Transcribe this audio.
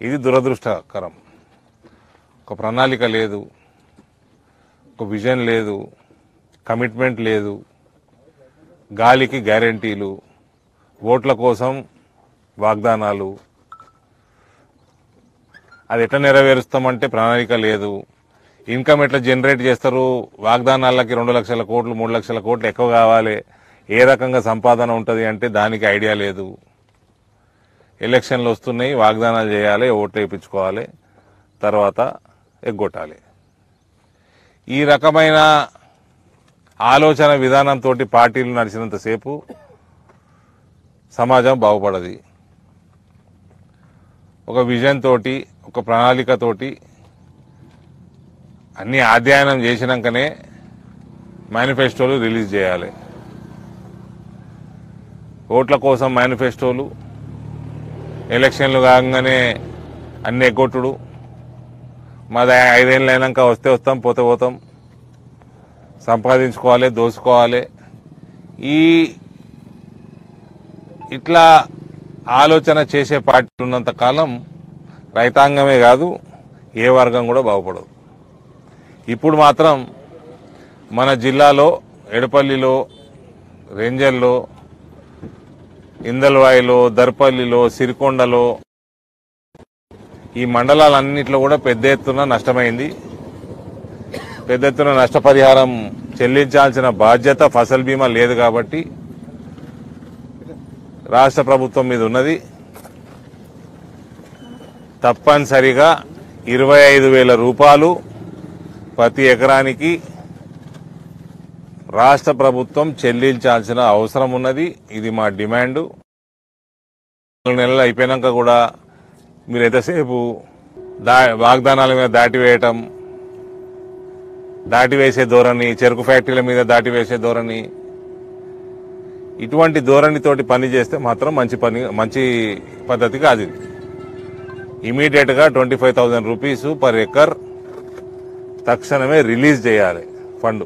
ఇది దురదృష్టకరం. ఒక ప్రణాళిక లేదు, ఒక విజన్ లేదు, కమిట్మెంట్ లేదు, గాలికి గ్యారెంటీలు, ఓట్ల కోసం వాగ్దానాలు. అది ఎట్లా నెరవేరుస్తామంటే ప్రణాళిక లేదు. ఇన్కమ్ ఎట్లా జనరేట్ చేస్తారు, వాగ్దానాలకి 2 లక్షల కోట్లు 3 లక్షల కోట్లు ఎక్కువ కావాలి, ఏ రకంగా సంపాదన ఉంటుంది అంటే దానికి ఐడియా లేదు. ఎలక్షన్లు వస్తున్నాయి, వాగ్దానాలు చేయాలి, ఓట్లు వేయించుకోవాలి, తర్వాత ఎగ్గొట్టాలి. ఈ రకమైన ఆలోచన విధానంతో పార్టీలు నడిచినంతసేపు సమాజం బాగుపడది. ఒక విజన్ తోటి, ఒక ప్రణాళికతోటి అన్ని అధ్యయనం చేసినాకనే మేనిఫెస్టోలు రిలీజ్ చేయాలి. ఓట్ల కోసం మేనిఫెస్టోలు, ఎలక్షన్లు కాగానే అన్ని ఎగ్గొట్టుడు, మాది 5 ఏళ్ళు అయినాక వస్తే వస్తాం, పోతే పోతాం, సంపాదించుకోవాలి, దోసుకోవాలి. ఇట్లా ఆలోచన చేసే పార్టీలు ఉన్నంత కాలం రైతాంగమే కాదు, ఏ వర్గం కూడా బాగుపడదు. ఇప్పుడు మాత్రం మన జిల్లాలో ఎడపల్లిలో, రేంజర్లో, ఇందల్వాయిలో, దర్పల్లిలో, సిరికొండలో ఈ మండలాలన్నింటిలో కూడా పెద్ద ఎత్తున నష్టమైంది. పెద్ద ఎత్తున నష్టపరిహారం చెల్లించాల్సిన బాధ్యత ఫసల్ బీమా లేదు కాబట్టి రాష్ట్ర ప్రభుత్వం మీద ఉన్నది. తప్పనిసరిగా 25,000 రూపాయలు ప్రతి ఎకరానికి రాష్ట్ర ప్రభుత్వం చెల్లించాల్సిన అవసరం ఉన్నది. ఇది మా డిమాండు. 4 నెలలు అయిపోయినాక కూడా మీరు ఎంతసేపు వాగ్దానాల మీద దాటివేయటం, దాటివేసే ధోరణి, చెరుకు ఫ్యాక్టరీల మీద దాటివేసే ధోరణి, ఇటువంటి ధోరణితోటి పని చేస్తే మాత్రం మంచి పద్ధతి కాదు. ఇది ఇమీడియట్ గా 25,000 రూపీస్ పర్ ఎకర్ తక్షణమే రిలీజ్ చేయాలి ఫండ్.